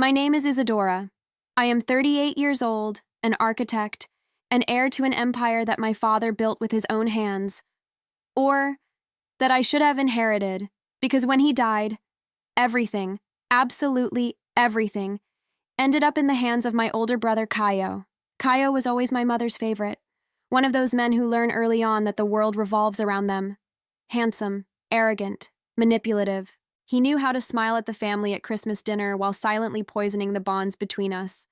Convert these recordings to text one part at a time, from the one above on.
My name is Isadora. I am 38 years old, an architect, and heir to an empire that my father built with his own hands, or that I should have inherited, because when he died, everything, absolutely everything, ended up in the hands of my older brother Kaio. Kaio was always my mother's favorite, one of those men who learn early on that the world revolves around them. Handsome, arrogant, manipulative. He knew how to smile at the family at Christmas dinner while silently poisoning the bonds between us.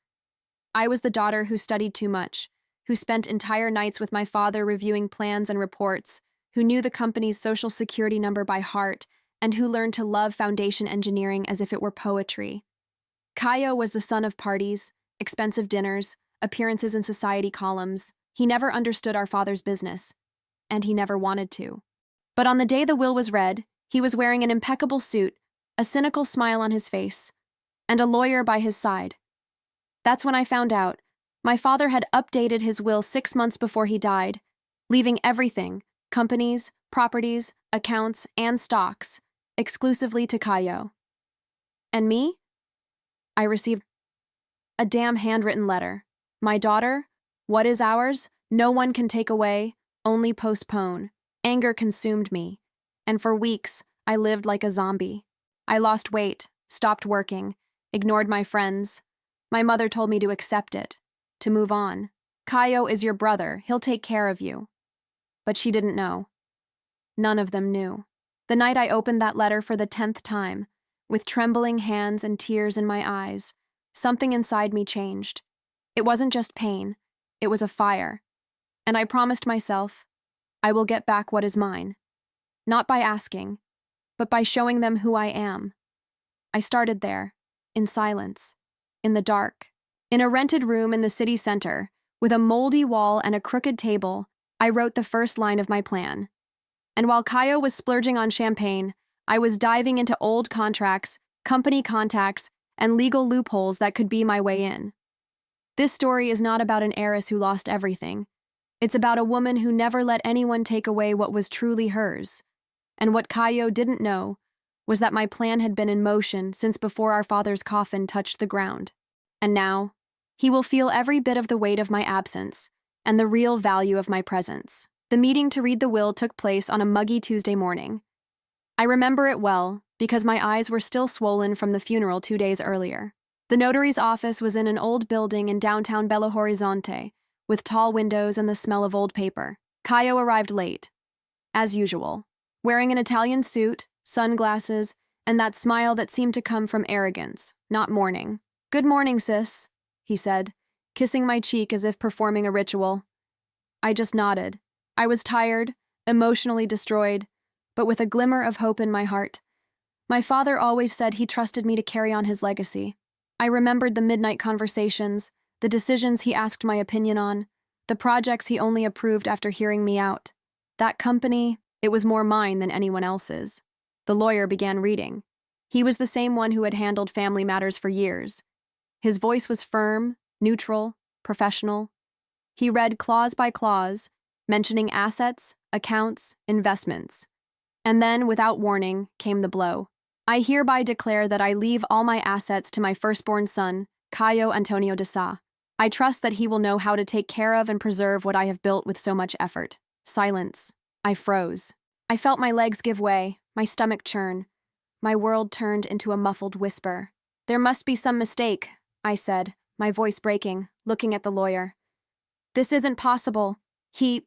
I was the daughter who studied too much, who spent entire nights with my father reviewing plans and reports, who knew the company's social security number by heart, and who learned to love foundation engineering as if it were poetry. Kaio was the son of parties, expensive dinners, appearances in society columns. He never understood our father's business, and he never wanted to. But on the day the will was read, he was wearing an impeccable suit, a cynical smile on his face, and a lawyer by his side. That's when I found out. My father had updated his will 6 months before he died, leaving everything, companies, properties, accounts, and stocks, exclusively to Kaio. And me? I received a damn handwritten letter. My daughter, what is ours, no one can take away, only postpone. Anger consumed me, and for weeks, I lived like a zombie. I lost weight, stopped working, ignored my friends. My mother told me to accept it, to move on. Kaio is your brother, he'll take care of you. But she didn't know. None of them knew. The night I opened that letter for the 10th time, with trembling hands and tears in my eyes, something inside me changed. It wasn't just pain, it was a fire. And I promised myself, I will get back what is mine. Not by asking, but by showing them who I am. I started there, in silence, in the dark. In a rented room in the city center, with a moldy wall and a crooked table, I wrote the first line of my plan. And while Kaio was splurging on champagne, I was diving into old contracts, company contacts, and legal loopholes that could be my way in. This story is not about an heiress who lost everything. It's about a woman who never let anyone take away what was truly hers. And what Kaio didn't know was that my plan had been in motion since before our father's coffin touched the ground. And now, he will feel every bit of the weight of my absence and the real value of my presence. The meeting to read the will took place on a muggy Tuesday morning. I remember it well because my eyes were still swollen from the funeral 2 days earlier. The notary's office was in an old building in downtown Belo Horizonte, with tall windows and the smell of old paper. Kaio arrived late, as usual, wearing an Italian suit, sunglasses, and that smile that seemed to come from arrogance, not mourning. "Good morning, sis," he said, kissing my cheek as if performing a ritual. I just nodded. I was tired, emotionally destroyed, but with a glimmer of hope in my heart. My father always said he trusted me to carry on his legacy. I remembered the midnight conversations, the decisions he asked my opinion on, the projects he only approved after hearing me out. That company, it was more mine than anyone else's. The lawyer began reading. He was the same one who had handled family matters for years. His voice was firm, neutral, professional. He read clause by clause, mentioning assets, accounts, investments. And then, without warning, came the blow. I hereby declare that I leave all my assets to my firstborn son, Caio Antonio de Sá. I trust that he will know how to take care of and preserve what I have built with so much effort. Silence. I froze. I felt my legs give way, my stomach churn. My world turned into a muffled whisper. "There must be some mistake," I said, my voice breaking, looking at the lawyer. "This isn't possible. He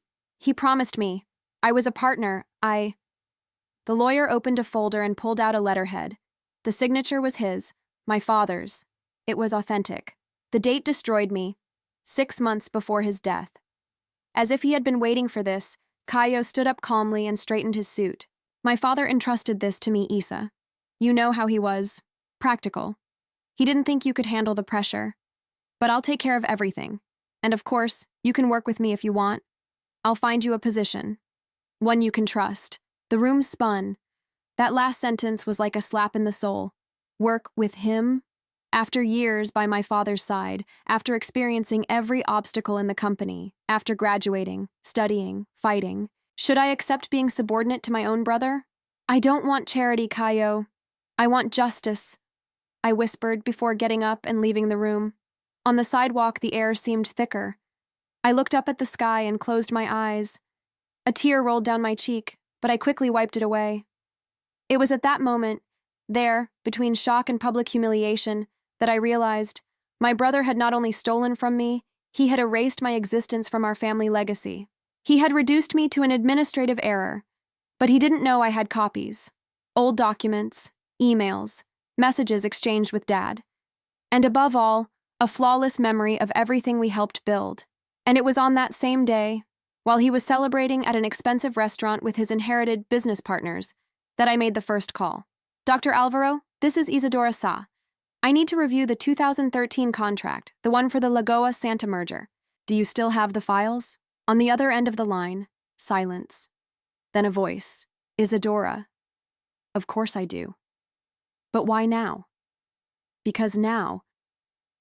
promised me. I was a partner. The lawyer opened a folder and pulled out a letterhead. The signature was his, my father's. It was authentic. The date destroyed me, 6 months before his death. As if he had been waiting for this, Caio stood up calmly and straightened his suit. "My father entrusted this to me, Isa. You know how he was. Practical. He didn't think you could handle the pressure. But I'll take care of everything. And of course, you can work with me if you want. I'll find you a position. One you can trust." The room spun. That last sentence was like a slap in the soul. Work with him? After years by my father's side, after experiencing every obstacle in the company, after graduating, studying, fighting, should I accept being subordinate to my own brother? "I don't want charity, Caio. I want justice." I whispered before getting up and leaving the room. On the sidewalk, the air seemed thicker. I looked up at the sky and closed my eyes. A tear rolled down my cheek, but I quickly wiped it away. It was at that moment, there, between shock and public humiliation, that I realized my brother had not only stolen from me, he had erased my existence from our family legacy. He had reduced me to an administrative error, but he didn't know I had copies, old documents, emails, messages exchanged with Dad, and above all, a flawless memory of everything we helped build. And it was on that same day, while he was celebrating at an expensive restaurant with his inherited business partners, that I made the first call. Dr. Alvaro, this is Isadora Sa. I need to review the 2013 contract, the one for the Lagoa Santa merger. Do you still have the files? On the other end of the line, silence. Then a voice. Isadora. Of course I do. But why now? Because now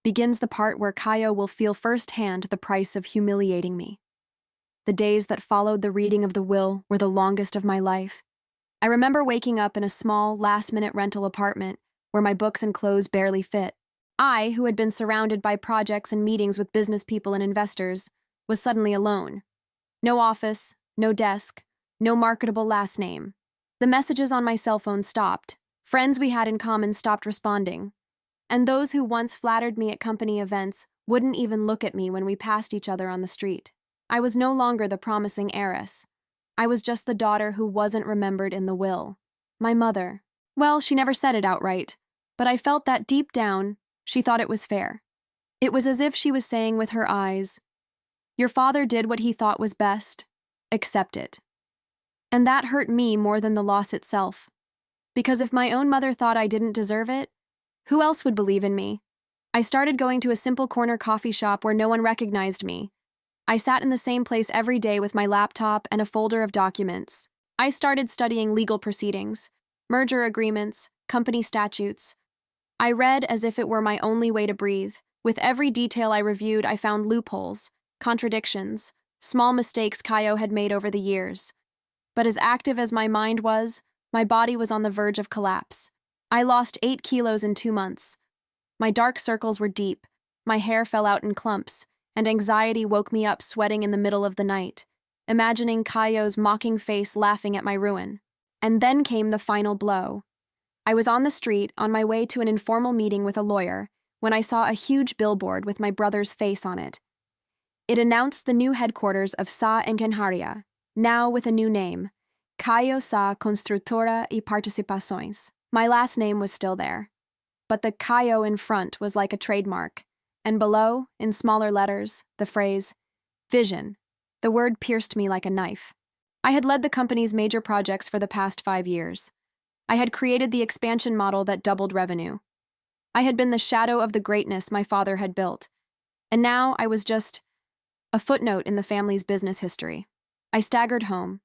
begins the part where Caio will feel firsthand the price of humiliating me. The days that followed the reading of the will were the longest of my life. I remember waking up in a small, last-minute rental apartment where my books and clothes barely fit. I, who had been surrounded by projects and meetings with business people and investors, was suddenly alone. No office, no desk, no marketable last name. The messages on my cell phone stopped. Friends we had in common stopped responding. And those who once flattered me at company events wouldn't even look at me when we passed each other on the street. I was no longer the promising heiress. I was just the daughter who wasn't remembered in the will. My mother. Well, she never said it outright, but I felt that deep down, she thought it was fair. It was as if she was saying with her eyes, "Your father did what he thought was best. Accept it." And that hurt me more than the loss itself. Because if my own mother thought I didn't deserve it, who else would believe in me? I started going to a simple corner coffee shop where no one recognized me. I sat in the same place every day with my laptop and a folder of documents. I started studying legal proceedings, merger agreements, company statutes. I read as if it were my only way to breathe. With every detail I reviewed, I found loopholes, contradictions, small mistakes Caio had made over the years. But as active as my mind was, my body was on the verge of collapse. I lost 8 kilos in 2 months. My dark circles were deep, my hair fell out in clumps, and anxiety woke me up sweating in the middle of the night, imagining Caio's mocking face laughing at my ruin. And then came the final blow. I was on the street, on my way to an informal meeting with a lawyer, when I saw a huge billboard with my brother's face on it. It announced the new headquarters of Sa Engenharia, now with a new name, Caio Sa Construtora y Participações. My last name was still there, but the Caio in front was like a trademark, and below, in smaller letters, the phrase, Vision. The word pierced me like a knife. I had led the company's major projects for the past 5 years. I had created the expansion model that doubled revenue. I had been the shadow of the greatness my father had built, and now I was just a footnote in the family's business history. I staggered home.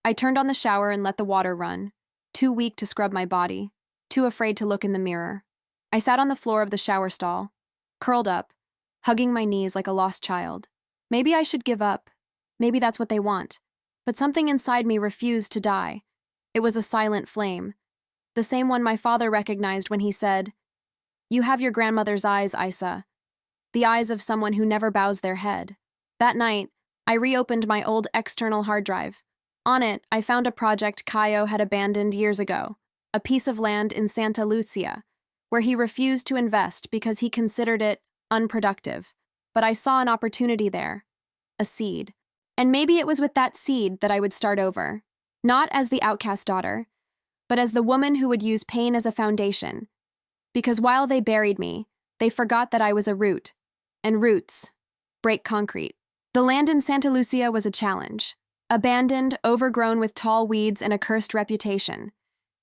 I turned on the shower and let the water run, too weak to scrub my body, too afraid to look in the mirror. I sat on the floor of the shower stall, curled up, hugging my knees like a lost child. Maybe I should give up. Maybe that's what they want. But something inside me refused to die. It was a silent flame, the same one my father recognized when he said, "You have your grandmother's eyes, Isa, the eyes of someone who never bows their head." That night, I reopened my old external hard drive. On it, I found a project Caio had abandoned years ago, a piece of land in Santa Lucia, where he refused to invest because he considered it unproductive. But I saw an opportunity there, a seed. And maybe it was with that seed that I would start over, not as the outcast daughter, but as the woman who would use pain as a foundation. Because while they buried me, they forgot that I was a root, and roots break concrete. The land in Santa Lucia was a challenge. Abandoned, overgrown with tall weeds and a cursed reputation.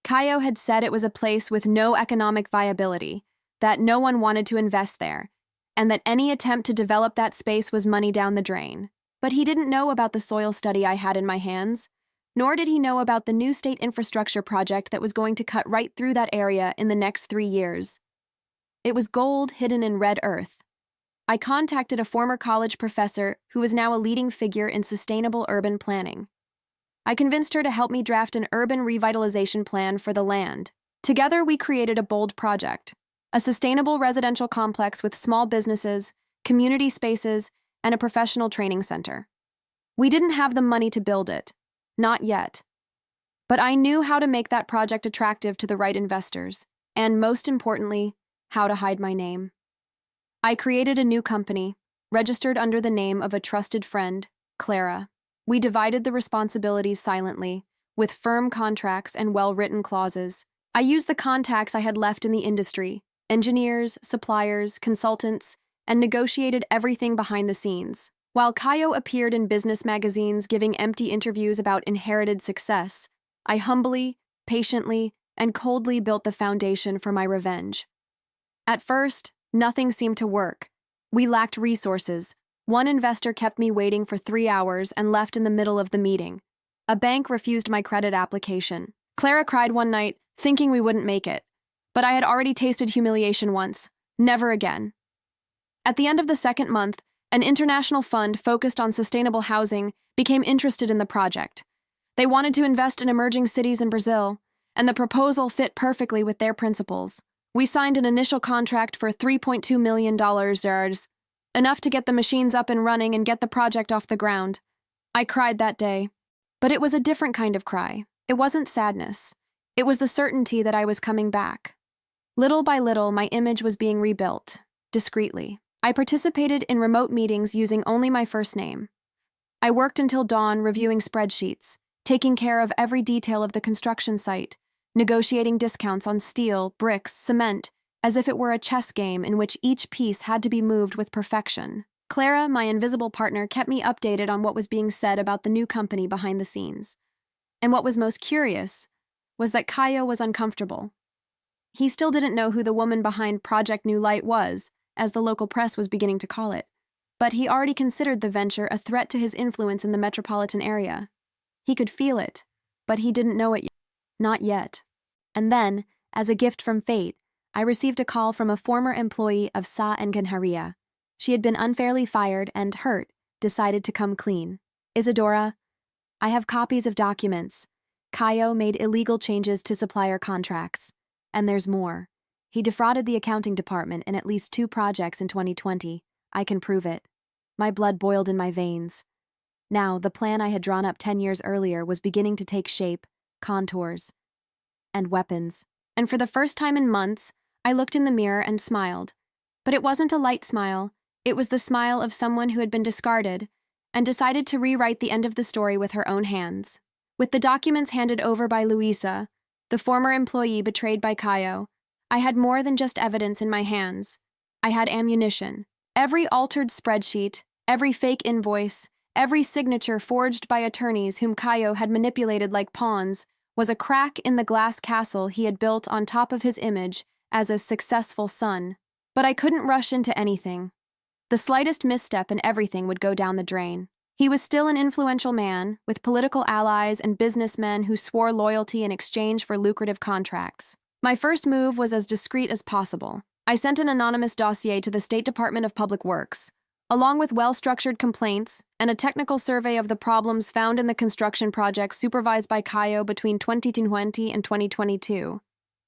Caio had said it was a place with no economic viability, that no one wanted to invest there, and that any attempt to develop that space was money down the drain. But he didn't know about the soil study I had in my hands, nor did he know about the new state infrastructure project that was going to cut right through that area in the next 3 years. It was gold hidden in red earth. I contacted a former college professor who is now a leading figure in sustainable urban planning. I convinced her to help me draft an urban revitalization plan for the land. Together, we created a bold project, a sustainable residential complex with small businesses, community spaces, and a professional training center. We didn't have the money to build it, not yet. But I knew how to make that project attractive to the right investors, and most importantly, how to hide my name. I created a new company, registered under the name of a trusted friend, Clara. We divided the responsibilities silently, with firm contracts and well-written clauses. I used the contacts I had left in the industry, engineers, suppliers, consultants, and negotiated everything behind the scenes. While Caio appeared in business magazines giving empty interviews about inherited success, I humbly, patiently, and coldly built the foundation for my revenge. At first, nothing seemed to work. We lacked resources. One investor kept me waiting for 3 hours and left in the middle of the meeting. A bank refused my credit application. Clara cried one night, thinking we wouldn't make it. But I had already tasted humiliation once. Never again. At the end of the second month, an international fund focused on sustainable housing became interested in the project. They wanted to invest in emerging cities in Brazil, and the proposal fit perfectly with their principles. We signed an initial contract for $3.2 million, enough to get the machines up and running and get the project off the ground. I cried that day, but it was a different kind of cry. It wasn't sadness. It was the certainty that I was coming back. Little by little, my image was being rebuilt, discreetly. I participated in remote meetings using only my first name. I worked until dawn reviewing spreadsheets, taking care of every detail of the construction site, negotiating discounts on steel, bricks, cement, as if it were a chess game in which each piece had to be moved with perfection. Clara, my invisible partner, kept me updated on what was being said about the new company behind the scenes. And what was most curious was that Caio was uncomfortable. He still didn't know who the woman behind Project New Light was, as the local press was beginning to call it, but he already considered the venture a threat to his influence in the metropolitan area. He could feel it, but he didn't know it yet. Not yet. And then, as a gift from fate, I received a call from a former employee of Sa Engenharia. She had been unfairly fired and, hurt, decided to come clean. Isadora, I have copies of documents. Caio made illegal changes to supplier contracts. And there's more. He defrauded the accounting department in at least 2 projects in 2020. I can prove it. My blood boiled in my veins. Now, the plan I had drawn up 10 years earlier was beginning to take shape, contours, and weapons. And for the first time in months, I looked in the mirror and smiled. But it wasn't a light smile. It was the smile of someone who had been discarded and decided to rewrite the end of the story with her own hands. With the documents handed over by Luisa, the former employee betrayed by Caio, I had more than just evidence in my hands. I had ammunition. Every altered spreadsheet, every fake invoice, every signature forged by attorneys whom Caio had manipulated like pawns was a crack in the glass castle he had built on top of his image as a successful son. But I couldn't rush into anything. The slightest misstep and everything would go down the drain. He was still an influential man, with political allies and businessmen who swore loyalty in exchange for lucrative contracts. My first move was as discreet as possible. I sent an anonymous dossier to the State Department of Public Works, along with well-structured complaints and a technical survey of the problems found in the construction projects supervised by Caio between 2020 and 2022.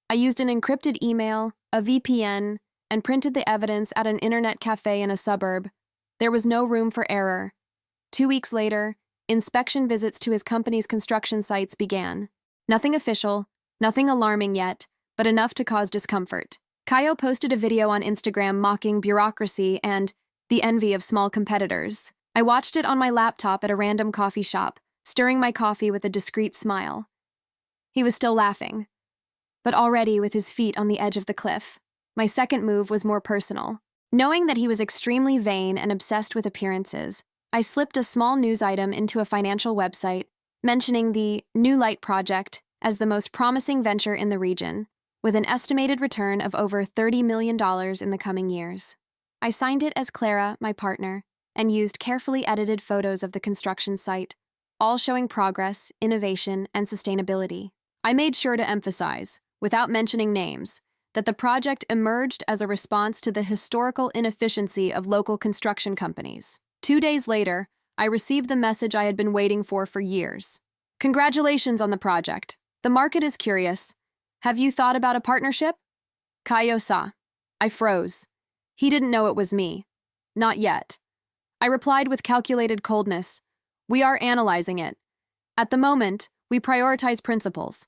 I used an encrypted email, a VPN, and printed the evidence at an internet cafe in a suburb. There was no room for error. 2 weeks later, inspection visits to his company's construction sites began. Nothing official, nothing alarming yet, but enough to cause discomfort. Caio posted a video on Instagram mocking bureaucracy and the envy of small competitors. I watched it on my laptop at a random coffee shop, stirring my coffee with a discreet smile. He was still laughing, but already with his feet on the edge of the cliff. My second move was more personal. Knowing that he was extremely vain and obsessed with appearances, I slipped a small news item into a financial website, mentioning the New Light project as the most promising venture in the region, with an estimated return of over $30 million in the coming years. I signed it as Clara, my partner, and used carefully edited photos of the construction site, all showing progress, innovation, and sustainability. I made sure to emphasize, without mentioning names, that the project emerged as a response to the historical inefficiency of local construction companies. 2 days later, I received the message I had been waiting for years. Congratulations on the project. The market is curious. Have you thought about a partnership? Kayo-sa. I froze. He didn't know it was me. Not yet. I replied with calculated coldness. We are analyzing it. At the moment, we prioritize principles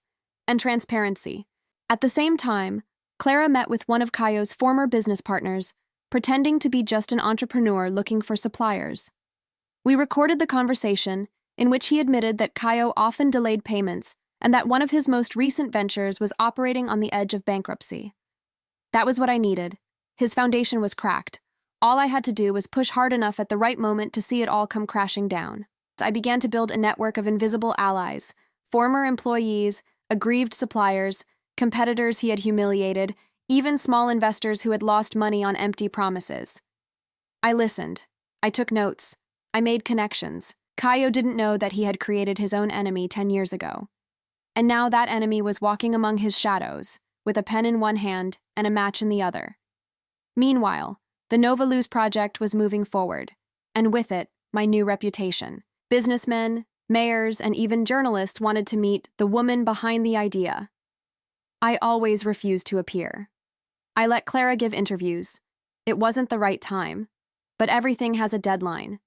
and transparency. At the same time, Clara met with one of Kayo's former business partners, pretending to be just an entrepreneur looking for suppliers. We recorded the conversation, in which he admitted that Kayo often delayed payments and that one of his most recent ventures was operating on the edge of bankruptcy. That was what I needed. His foundation was cracked. All I had to do was push hard enough at the right moment to see it all come crashing down. I began to build a network of invisible allies, former employees, aggrieved suppliers, competitors he had humiliated, even small investors who had lost money on empty promises. I listened. I took notes. I made connections. Kayo didn't know that he had created his own enemy 10 years ago. And now that enemy was walking among his shadows, with a pen in one hand and a match in the other. Meanwhile, the Nova Luz project was moving forward, and with it, my new reputation. Businessmen, mayors, and even journalists wanted to meet the woman behind the idea. I always refused to appear. I let Clara give interviews. It wasn't the right time, but everything has a deadline.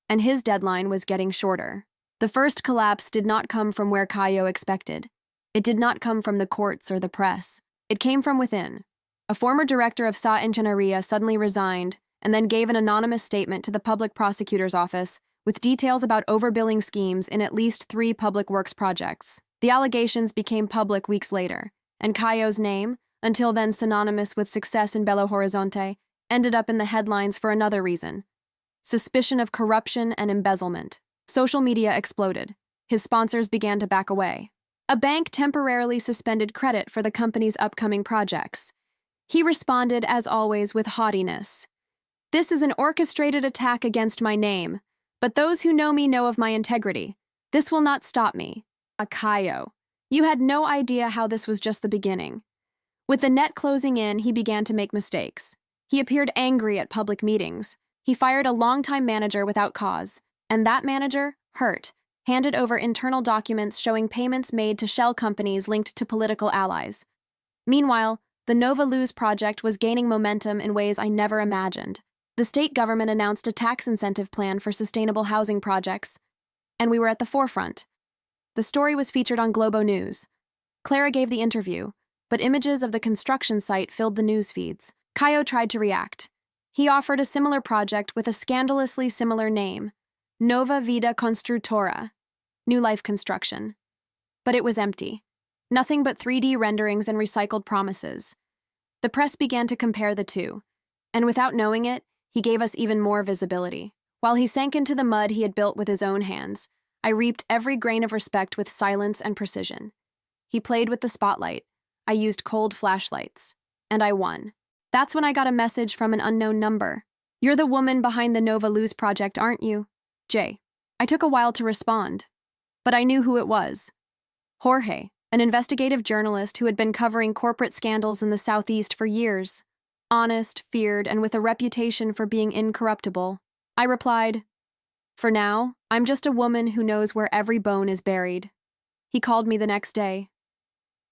And his deadline was getting shorter. The first collapse did not come from where Kayo expected. It did not come from the courts or the press. It came from within. A former director of Sa Ingenieria suddenly resigned and then gave an anonymous statement to the public prosecutor's office with details about overbilling schemes in at least 3 public works projects. The allegations became public weeks later, and Kayo's name, until then synonymous with success in Belo Horizonte, ended up in the headlines for another reason: suspicion of corruption and embezzlement. Social media exploded. His sponsors began to back away. A bank temporarily suspended credit for the company's upcoming projects. He responded, as always, with haughtiness. This is an orchestrated attack against my name, but those who know me know of my integrity. This will not stop me. Kayo, you had no idea how this was just the beginning. With the net closing in, he began to make mistakes. He appeared angry at public meetings. He fired a longtime manager without cause, and that manager, hurt, handed over internal documents showing payments made to shell companies linked to political allies. Meanwhile, the Nova Luz project was gaining momentum in ways I never imagined. The state government announced a tax incentive plan for sustainable housing projects, and we were at the forefront. The story was featured on Globo News. Clara gave the interview, but images of the construction site filled the news feeds. Kayo tried to react. He offered a similar project with a scandalously similar name, Nova Vida Construtora, New Life Construction. But it was empty. Nothing but 3D renderings and recycled promises. The press began to compare the two, and without knowing it, he gave us even more visibility. While he sank into the mud he had built with his own hands, I reaped every grain of respect with silence and precision. He played with the spotlight. I used cold flashlights. And I won. That's when I got a message from an unknown number. You're the woman behind the Nova Luz project, aren't you? Jay. I took a while to respond, but I knew who it was. Jorge, an investigative journalist who had been covering corporate scandals in the Southeast for years. Honest, feared, and with a reputation for being incorruptible. I replied, "For now, I'm just a woman who knows where every bone is buried." He called me the next day.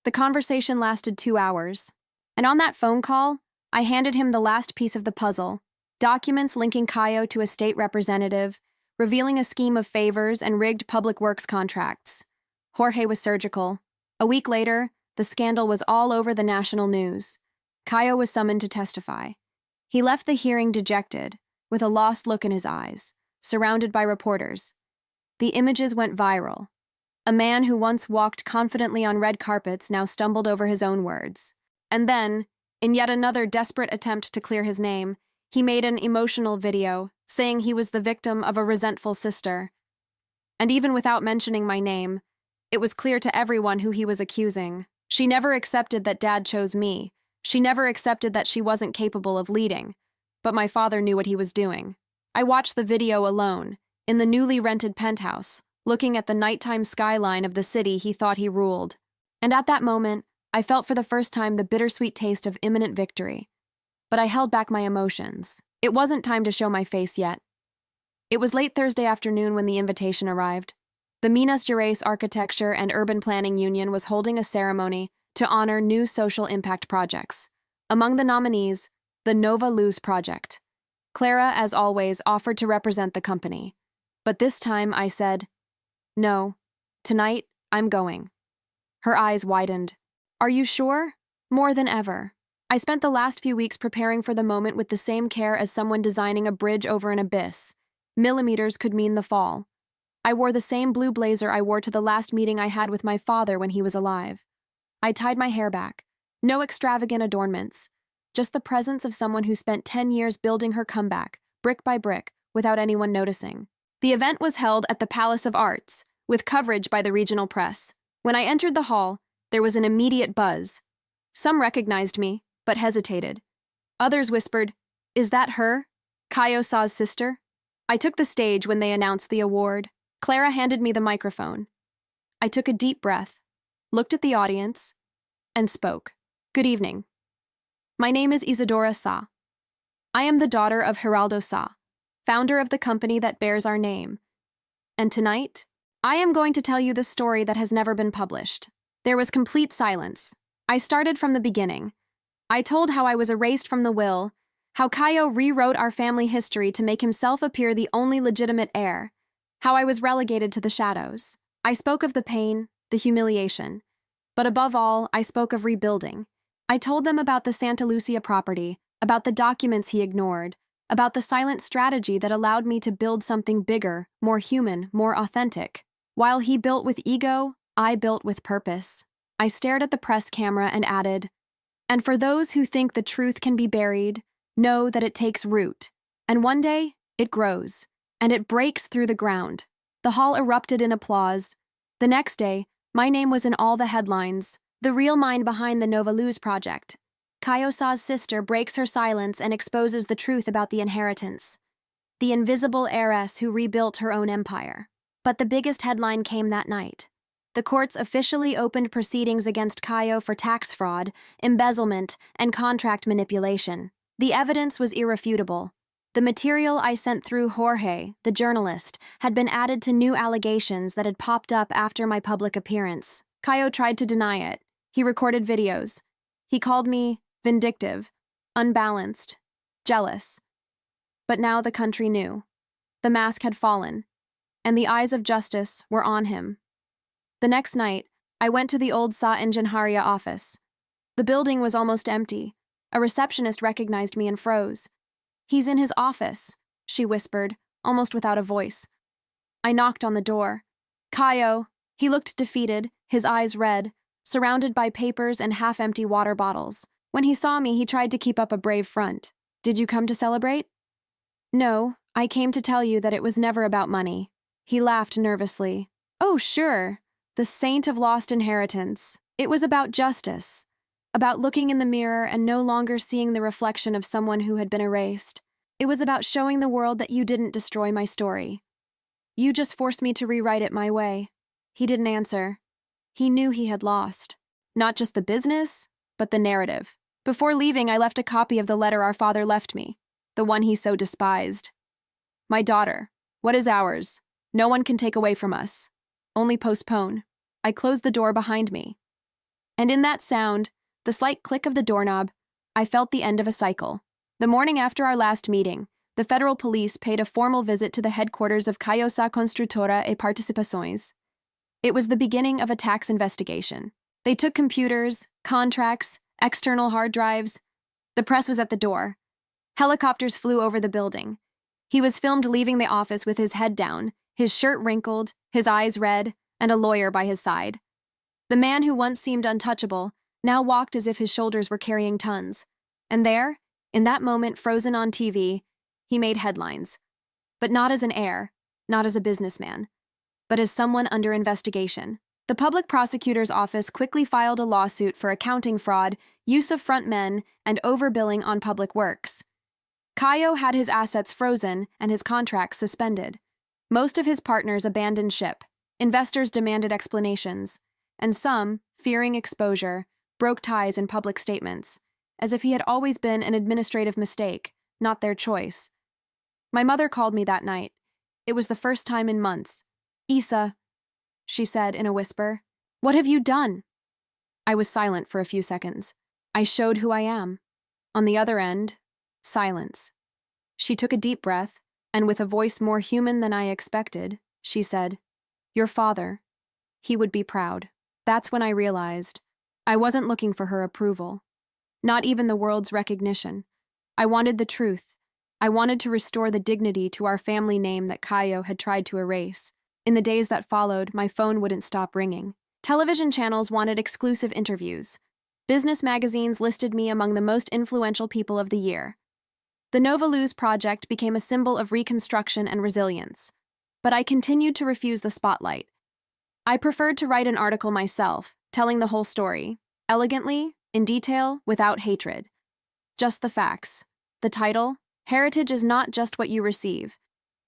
The conversation lasted 2 hours, and on that phone call, I handed him the last piece of the puzzle, documents linking Kayo to a state representative, revealing a scheme of favors and rigged public works contracts. Jorge was surgical. A week later, the scandal was all over the national news. Kayo was summoned to testify. He left the hearing dejected, with a lost look in his eyes, surrounded by reporters. The images went viral. A man who once walked confidently on red carpets now stumbled over his own words. And then, in yet another desperate attempt to clear his name, he made an emotional video, saying he was the victim of a resentful sister. And even without mentioning my name, it was clear to everyone who he was accusing. She never accepted that Dad chose me. She never accepted that she wasn't capable of leading. But my father knew what he was doing. I watched the video alone, in the newly rented penthouse, looking at the nighttime skyline of the city he thought he ruled. And at that moment, I felt for the first time the bittersweet taste of imminent victory. But I held back my emotions. It wasn't time to show my face yet. It was late Thursday afternoon when the invitation arrived. The Minas Gerais Architecture and Urban Planning Union was holding a ceremony to honor new social impact projects. Among the nominees, the Nova Luz Project. Clara, as always, offered to represent the company. But this time I said, "No, tonight I'm going." Her eyes widened. "Are you sure?" "More than ever. I spent the last few weeks preparing for the moment with the same care as someone designing a bridge over an abyss. Millimeters could mean the fall. I wore the same blue blazer I wore to the last meeting I had with my father when he was alive. I tied my hair back. No extravagant adornments. Just the presence of someone who spent 10 years building her comeback, brick by brick, without anyone noticing. The event was held at the Palace of Arts, with coverage by the regional press. When I entered the hall, there was an immediate buzz. Some recognized me, but hesitated. Others whispered, "Is that her? Kayo-sa's sister?" I took the stage when they announced the award. Clara handed me the microphone. I took a deep breath, looked at the audience, and spoke. "Good evening. My name is Isadora Sa. I am the daughter of Geraldo Sa, founder of the company that bears our name. And tonight, I am going to tell you the story that has never been published." There was complete silence. I started from the beginning. I told how I was erased from the will, how Kayo rewrote our family history to make himself appear the only legitimate heir, how I was relegated to the shadows. I spoke of the pain, the humiliation, but above all, I spoke of rebuilding. I told them about the Santa Lucia property, about the documents he ignored, about the silent strategy that allowed me to build something bigger, more human, more authentic. While he built with ego, I built with purpose. I stared at the press camera and added, "And for those who think the truth can be buried, know that it takes root. And one day, it grows, and it breaks through the ground." The hall erupted in applause. The next day, my name was in all the headlines. The real mind behind the Nova Luz project. Kayo-sa's sister breaks her silence and exposes the truth about the inheritance. The invisible heiress who rebuilt her own empire. But the biggest headline came that night. The courts officially opened proceedings against Kayo for tax fraud, embezzlement, and contract manipulation. The evidence was irrefutable. The material I sent through Jorge, the journalist, had been added to new allegations that had popped up after my public appearance. Kayo tried to deny it. He recorded videos. He called me vindictive, unbalanced, jealous. But now the country knew. The mask had fallen, and the eyes of justice were on him. The next night, I went to the old Sa Ingenharia office. The building was almost empty. A receptionist recognized me and froze. "He's in his office," she whispered, almost without a voice. I knocked on the door. "Kayo." He looked defeated, his eyes red, surrounded by papers and half-empty water bottles. When he saw me, he tried to keep up a brave front. "Did you come to celebrate?" "No, I came to tell you that it was never about money." He laughed nervously. "Oh, sure. The saint of lost inheritance. It was about justice, about looking in the mirror and no longer seeing the reflection of someone who had been erased. It was about showing the world that you didn't destroy my story. You just forced me to rewrite it my way." He didn't answer. He knew he had lost. Not just the business, but the narrative. Before leaving, I left a copy of the letter our father left me, the one he so despised. "My daughter, what is ours? No one can take away from us. Only postpone." I closed the door behind me. And in that sound, the slight click of the doorknob, I felt the end of a cycle. The morning after our last meeting, the federal police paid a formal visit to the headquarters of Kayo-sa Construtora e Participações. It was the beginning of a tax investigation. They took computers, contracts, external hard drives. The press was at the door. Helicopters flew over the building. He was filmed leaving the office with his head down, his shirt wrinkled, his eyes red, and a lawyer by his side. The man who once seemed untouchable now walked as if his shoulders were carrying tons. And there, in that moment frozen on TV, he made headlines. But not as an heir, not as a businessman, but as someone under investigation. The public prosecutor's office quickly filed a lawsuit for accounting fraud, use of front men, and overbilling on public works. Kayo had his assets frozen and his contracts suspended. Most of his partners abandoned ship. Investors demanded explanations, and some, fearing exposure, broke ties in public statements, as if he had always been an administrative mistake, not their choice. My mother called me that night. It was the first time in months. "Isa," she said in a whisper, "what have you done?" I was silent for a few seconds. I showed who I am. On the other end, silence. She took a deep breath, and with a voice more human than I expected, she said, "Your father. He would be proud." That's when I realized I wasn't looking for her approval. Not even the world's recognition. I wanted the truth. I wanted to restore the dignity to our family name that Kaio had tried to erase. In the days that followed, my phone wouldn't stop ringing. Television channels wanted exclusive interviews. Business magazines listed me among the most influential people of the year. The Nova Luz project became a symbol of reconstruction and resilience. But I continued to refuse the spotlight. I preferred to write an article myself, telling the whole story, elegantly, in detail, without hatred. Just the facts. The title, "Heritage is not just what you receive.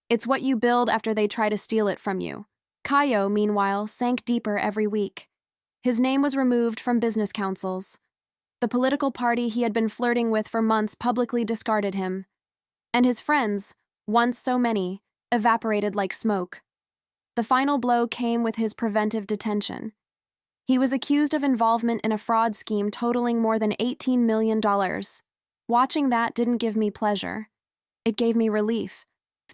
It's what you build after they try to steal it from you." Kaio, meanwhile, sank deeper every week. His name was removed from business councils. The political party he had been flirting with for months publicly discarded him. And his friends, once so many, evaporated like smoke. The final blow came with his preventive detention. He was accused of involvement in a fraud scheme totaling more than $18 million. Watching that didn't give me pleasure. It gave me relief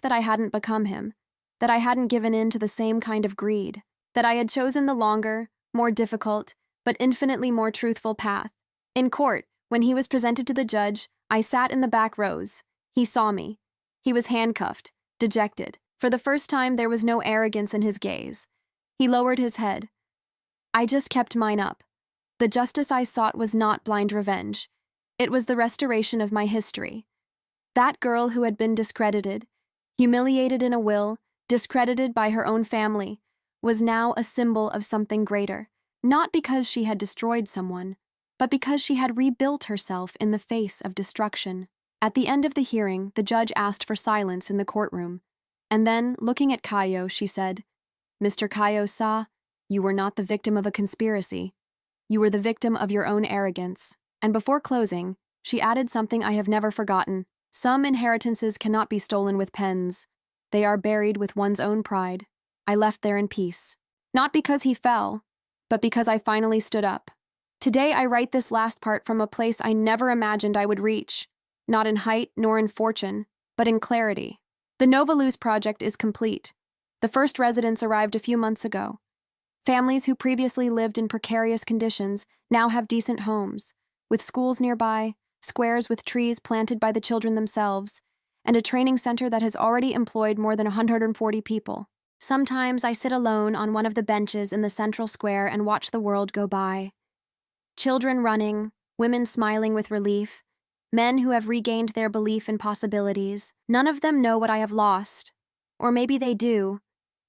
that I hadn't become him, that I hadn't given in to the same kind of greed, that I had chosen the longer, more difficult, but infinitely more truthful path. In court, when he was presented to the judge, I sat in the back rows. He saw me. He was handcuffed, dejected. For the first time, there was no arrogance in his gaze. He lowered his head. I just kept mine up. The justice I sought was not blind revenge. It was the restoration of my history. That girl who had been discredited, humiliated in a will, discredited by her own family, was now a symbol of something greater, not because she had destroyed someone, but because she had rebuilt herself in the face of destruction. At the end of the hearing, the judge asked for silence in the courtroom, and then, looking at Kaio, she said, "Mr. Kaio-sa, you were not the victim of a conspiracy. You were the victim of your own arrogance." And before closing, she added something I have never forgotten. "Some inheritances cannot be stolen with pens. They are buried with one's own pride." I left there in peace. Not because he fell, but because I finally stood up. Today I write this last part from a place I never imagined I would reach, not in height nor in fortune, but in clarity. The Nova Luz project is complete. The first residents arrived a few months ago. Families who previously lived in precarious conditions now have decent homes, with schools nearby, squares with trees planted by the children themselves, and a training center that has already employed more than 140 people. Sometimes I sit alone on one of the benches in the central square and watch the world go by. Children running, women smiling with relief, men who have regained their belief in possibilities. None of them know what I have lost. Or maybe they do,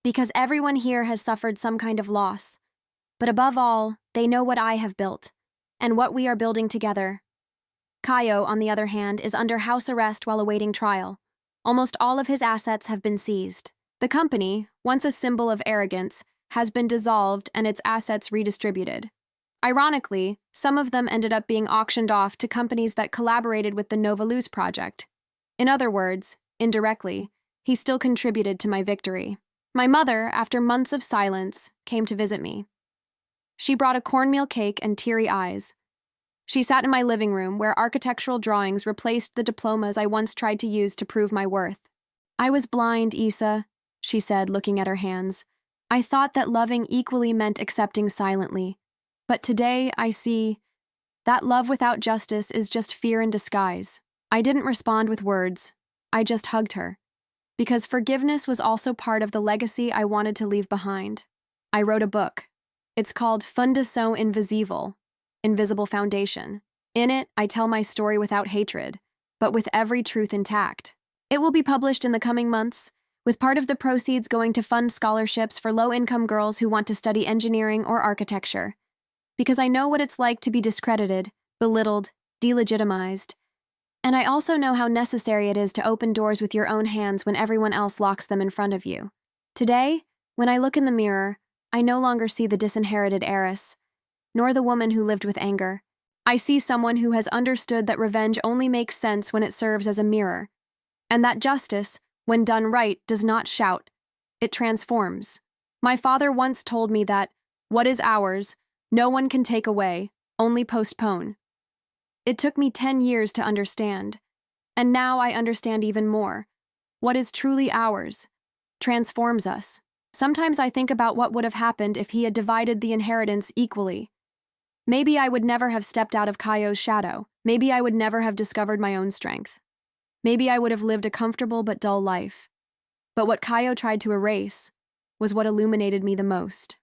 because everyone here has suffered some kind of loss. But above all, they know what I have built, and what we are building together. Kaio, on the other hand, is under house arrest while awaiting trial. Almost all of his assets have been seized. The company, once a symbol of arrogance, has been dissolved and its assets redistributed. Ironically, some of them ended up being auctioned off to companies that collaborated with the Nova Luz project. In other words, indirectly, he still contributed to my victory. My mother, after months of silence, came to visit me. She brought a cornmeal cake and teary eyes. She sat in my living room where architectural drawings replaced the diplomas I once tried to use to prove my worth. "I was blind, Isa," she said, looking at her hands. "I thought that loving equally meant accepting silently. But today I see that love without justice is just fear in disguise." I didn't respond with words. I just hugged her. Because forgiveness was also part of the legacy I wanted to leave behind. I wrote a book. It's called Fundação Invisível, Invisible Foundation. In it, I tell my story without hatred, but with every truth intact. It will be published in the coming months, with part of the proceeds going to fund scholarships for low-income girls who want to study engineering or architecture. Because I know what it's like to be discredited, belittled, delegitimized. And I also know how necessary it is to open doors with your own hands when everyone else locks them in front of you. Today, when I look in the mirror, I no longer see the disinherited heiress, nor the woman who lived with anger. I see someone who has understood that revenge only makes sense when it serves as a mirror, and that justice, when done right, does not shout. It transforms. My father once told me that what is ours No one can take away, only postpone. It took me 10 years to understand, and now I understand even more. What is truly ours transforms us. Sometimes I think about what would have happened if he had divided the inheritance equally. Maybe I would never have stepped out of Kaio's shadow. Maybe I would never have discovered my own strength. Maybe I would have lived a comfortable but dull life. But what Kaio tried to erase was what illuminated me the most.